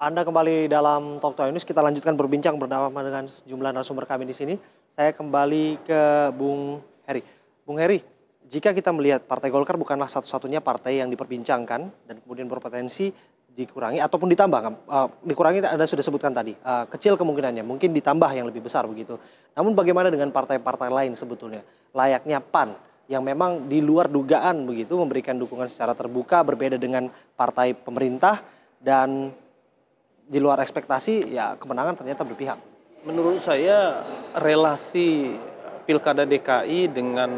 Anda kembali dalam Talk to News. Kita lanjutkan berbincang bersama dengan sejumlah narasumber kami di sini. Saya kembali ke Bung Heri. Bung Heri, jika kita melihat Partai Golkar bukanlah satu-satunya partai yang diperbincangkan dan kemudian berpotensi dikurangi ataupun ditambah, dikurangi Anda sudah sebutkan tadi, kecil kemungkinannya, mungkin ditambah yang lebih besar begitu. Namun bagaimana dengan partai-partai lain sebetulnya? Layaknya PAN yang memang di luar dugaan begitu memberikan dukungan secara terbuka berbeda dengan partai pemerintah dan di luar ekspektasi ya kemenangan ternyata berpihak. Menurut saya relasi Pilkada DKI dengan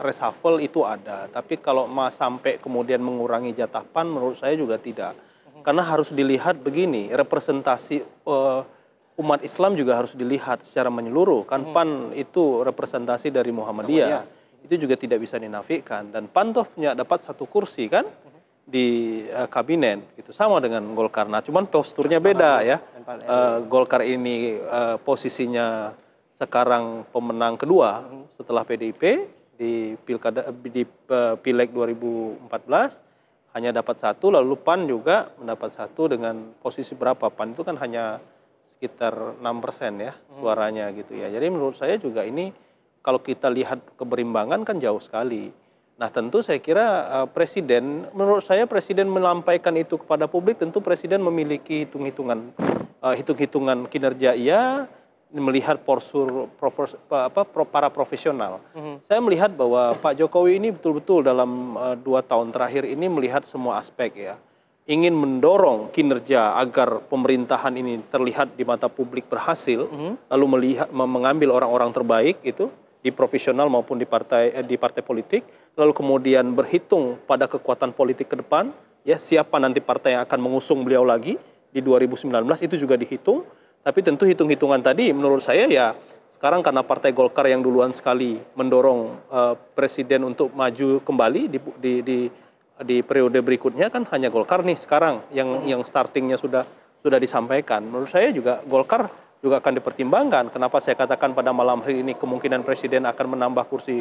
reshuffle itu ada, tapi kalau sampai kemudian mengurangi jatah PAN menurut saya juga tidak. Karena harus dilihat begini, representasi umat Islam juga harus dilihat secara menyeluruh. Kan PAN itu representasi dari Muhammadiyah, itu juga tidak bisa dinafikan. Dan PAN toh punya dapat satu kursi kan di kabinet, gitu, sama dengan Golkar. Nah, cuman posturnya beda ya. Golkar ini posisinya sekarang pemenang kedua setelah PDIP di pilkada di Pileg 2014 hanya dapat satu, lalu PAN juga mendapat satu dengan posisi berapa? PAN itu kan hanya sekitar 6% ya suaranya gitu ya. Jadi menurut saya juga ini kalau kita lihat keberimbangan kan jauh sekali. Nah tentu saya kira presiden, menurut saya presiden melampaikan itu kepada publik, tentu presiden memiliki hitung-hitungan kinerja ia, melihat para profesional. Saya melihat bahwa Pak Jokowi ini betul-betul dalam 2 tahun terakhir ini melihat semua aspek ya. Ingin mendorong kinerja agar pemerintahan ini terlihat di mata publik berhasil, lalu mengambil orang-orang terbaik itu di profesional maupun di partai politik, lalu kemudian berhitung pada kekuatan politik ke depan, ya siapa nanti partai yang akan mengusung beliau lagi di 2019 itu juga dihitung, tapi tentu hitung-hitungan tadi menurut saya ya sekarang karena Partai Golkar yang duluan sekali mendorong presiden untuk maju kembali di periode berikutnya kan hanya Golkar nih sekarang yang startingnya sudah disampaikan. Menurut saya juga Golkar juga akan dipertimbangkan. Kenapa saya katakan pada malam hari ini kemungkinan presiden akan menambah kursi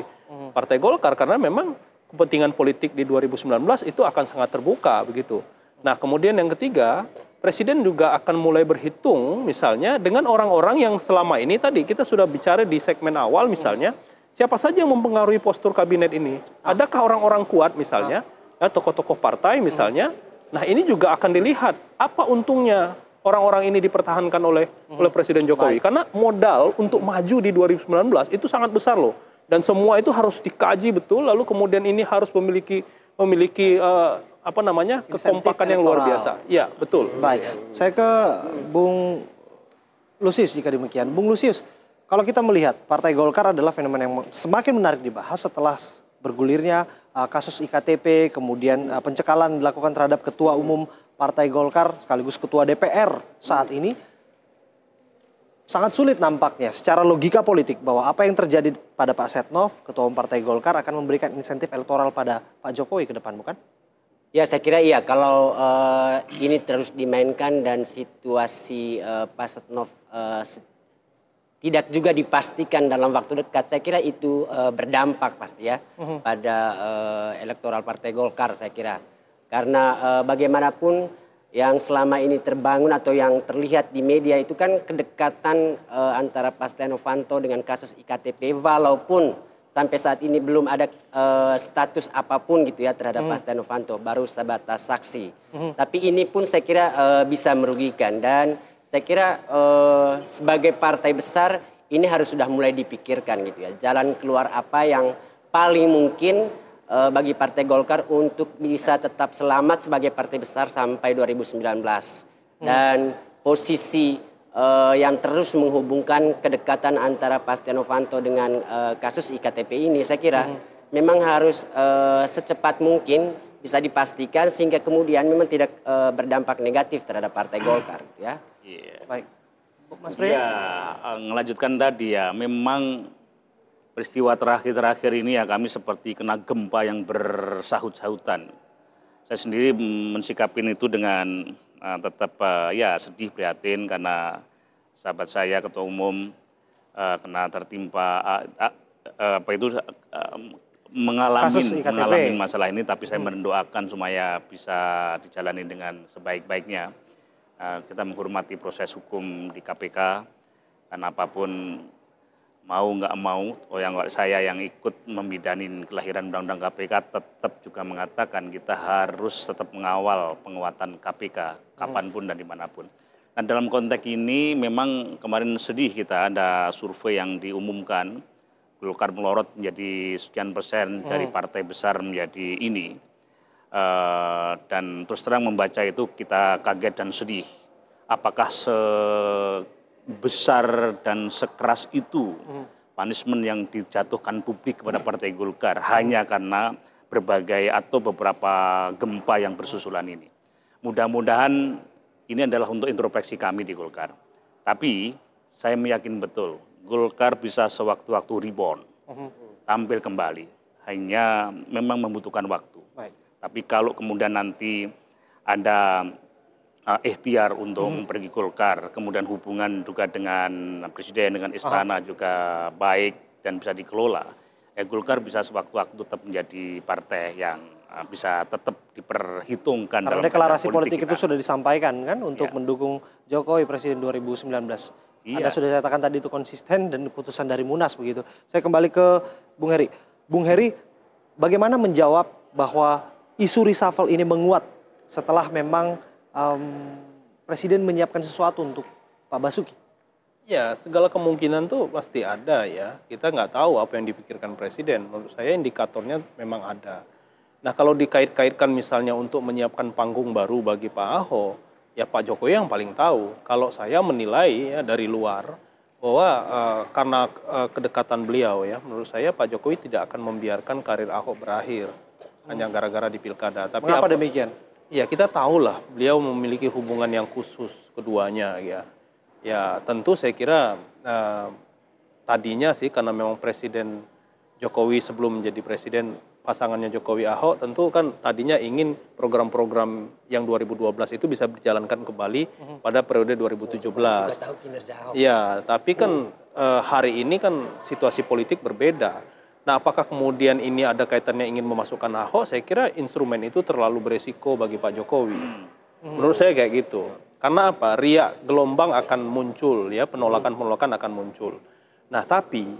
Partai Golkar, karena memang kepentingan politik di 2019 itu akan sangat terbuka begitu. Nah kemudian yang ketiga, presiden juga akan mulai berhitung misalnya dengan orang-orang yang selama ini tadi kita sudah bicara di segmen awal misalnya, siapa saja yang mempengaruhi postur kabinet ini. Adakah orang-orang kuat misalnya, ya, tokoh-tokoh partai misalnya. Nah ini juga akan dilihat apa untungnya orang-orang ini dipertahankan oleh Presiden Jokowi. Karena modal untuk maju di 2019 itu sangat besar loh. Dan semua itu harus dikaji betul, lalu kemudian ini harus memiliki kekompakan yang luar biasa. Ya, betul. Baik, saya ke Bung Lusius jika demikian. Bung Lusius, kalau kita melihat Partai Golkar adalah fenomena yang semakin menarik dibahas setelah bergulirnya kasus IKTP, kemudian pencekalan dilakukan terhadap Ketua Umum Partai Golkar sekaligus Ketua DPR saat ini. Sangat sulit nampaknya secara logika politik bahwa apa yang terjadi pada Pak Setnov, Ketua Umum Partai Golkar, akan memberikan insentif elektoral pada Pak Jokowi ke depan, bukan? Ya saya kira iya, kalau ini terus dimainkan dan situasi Pak Setnov tidak juga dipastikan dalam waktu dekat, saya kira itu berdampak pasti ya pada elektoral Partai Golkar saya kira. Karena bagaimanapun yang selama ini terbangun atau yang terlihat di media itu kan kedekatan antara Pak Setia Novanto dengan kasus IKTP, walaupun sampai saat ini belum ada status apapun gitu ya terhadap Pak Setia Novanto, baru sebatas saksi. Tapi ini pun saya kira bisa merugikan, dan saya kira sebagai partai besar ini harus sudah mulai dipikirkan gitu ya. Jalan keluar apa yang paling mungkin bagi Partai Golkar untuk bisa tetap selamat sebagai partai besar sampai 2019. Dan posisi yang terus menghubungkan kedekatan antara Pak Setia Novanto dengan kasus IKTP ini, saya kira memang harus secepat mungkin bisa dipastikan sehingga kemudian memang tidak berdampak negatif terhadap Partai Golkar. Ya. Baik, Mas Priya. Ya, ngelanjutkan tadi ya, memang peristiwa terakhir-terakhir ini ya kami seperti kena gempa yang bersahut-sahutan. Saya sendiri mensikapin itu dengan tetap ya sedih, prihatin karena sahabat saya Ketua Umum kena tertimpa mengalami masalah ini, tapi saya mendoakan supaya bisa dijalani dengan sebaik-baiknya. Kita menghormati proses hukum di KPK, dan apapun mau nggak mau, saya yang ikut membidanin kelahiran Undang-Undang KPK tetap juga mengatakan kita harus tetap mengawal penguatan KPK kapanpun dan dimanapun. Dan dalam konteks ini memang kemarin sedih kita ada survei yang diumumkan, Golkar melorot menjadi sekian persen dari partai besar menjadi ini. Dan terus terang membaca itu kita kaget dan sedih. Apakah sebesar dan sekeras itu punishment yang dijatuhkan publik kepada Partai Golkar hanya karena berbagai atau beberapa gempa yang bersusulan ini. Mudah-mudahan ini adalah untuk introspeksi kami di Golkar. Tapi saya meyakin betul Golkar bisa sewaktu-waktu rebound, tampil kembali. Hanya memang membutuhkan waktu. Tapi kalau kemudian nanti ada ikhtiar untuk pergi Golkar, kemudian hubungan juga dengan Presiden, dengan Istana juga baik dan bisa dikelola, Golkar bisa sewaktu-waktu tetap menjadi partai yang bisa tetap diperhitungkan. Karena deklarasi politik itu sudah disampaikan kan untuk mendukung Jokowi Presiden 2019. Anda sudah katakan tadi itu konsisten dan keputusan dari Munas begitu. Saya kembali ke Bung Heri. Bung Heri, bagaimana menjawab bahwa isu reshuffle ini menguat setelah memang Presiden menyiapkan sesuatu untuk Pak Basuki? Ya, segala kemungkinan tuh pasti ada ya. Kita nggak tahu apa yang dipikirkan Presiden. Menurut saya indikatornya memang ada. Nah, kalau dikait-kaitkan misalnya untuk menyiapkan panggung baru bagi Pak Ahok, ya Pak Jokowi yang paling tahu. Kalau saya menilai ya dari luar bahwa karena kedekatan beliau ya, menurut saya Pak Jokowi tidak akan membiarkan karir Ahok berakhir hanya gara-gara di pilkada. Tapi mengapa demikian? Ya kita tahulah beliau memiliki hubungan yang khusus keduanya ya. Ya tentu saya kira tadinya sih karena memang Presiden Jokowi sebelum menjadi presiden pasangannya Jokowi Ahok tentu kan tadinya ingin program-program yang 2012 itu bisa dijalankan kembali pada periode 2017. Ya tapi kan hari ini kan situasi politik berbeda. Nah, apakah kemudian ini ada kaitannya ingin memasukkan Ahok? Saya kira instrumen itu terlalu beresiko bagi Pak Jokowi. Menurut saya kayak gitu. Karena apa? Riak gelombang akan muncul, ya penolakan-penolakan akan muncul. Nah, tapi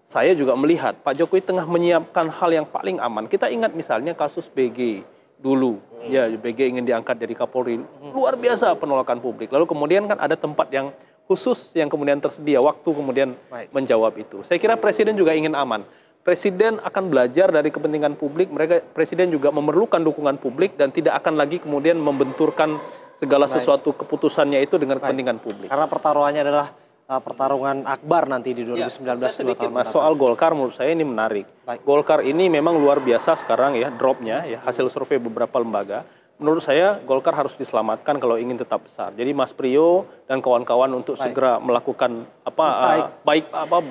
saya juga melihat Pak Jokowi tengah menyiapkan hal yang paling aman. Kita ingat misalnya kasus BG dulu, ya BG ingin diangkat jadi Kapolri, luar biasa penolakan publik. Lalu kemudian kan ada tempat yang khusus yang kemudian tersedia, waktu kemudian menjawab itu. Saya kira Presiden juga ingin aman. Presiden akan belajar dari kepentingan publik, Presiden juga memerlukan dukungan publik dan tidak akan lagi kemudian membenturkan segala sesuatu keputusannya itu dengan kepentingan publik. Karena pertaruhannya adalah pertarungan akbar nanti di 2019. Ya, sedikit mas, soal Golkar menurut saya ini menarik. Golkar ini memang luar biasa sekarang ya, dropnya ya, hasil survei beberapa lembaga. Menurut saya Golkar harus diselamatkan kalau ingin tetap besar. Jadi Mas Priyo dan kawan-kawan untuk segera melakukan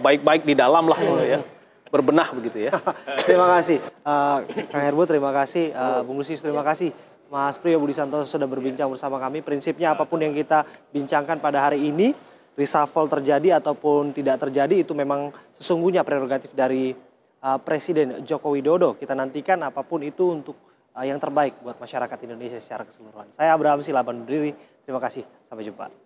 baik-baik di dalam lah ya. Berbenah begitu ya. Terima kasih Kang Herbu, terima kasih Bung Lusius, terima kasih Mas Priyo Budi Santoso sudah berbincang bersama kami. Prinsipnya apapun yang kita bincangkan pada hari ini, reshuffle terjadi ataupun tidak terjadi itu memang sesungguhnya prerogatif dari Presiden Joko Widodo. Kita nantikan apapun itu untuk yang terbaik buat masyarakat Indonesia secara keseluruhan. Saya Abraham Silaban undur diri. Terima kasih. Sampai jumpa.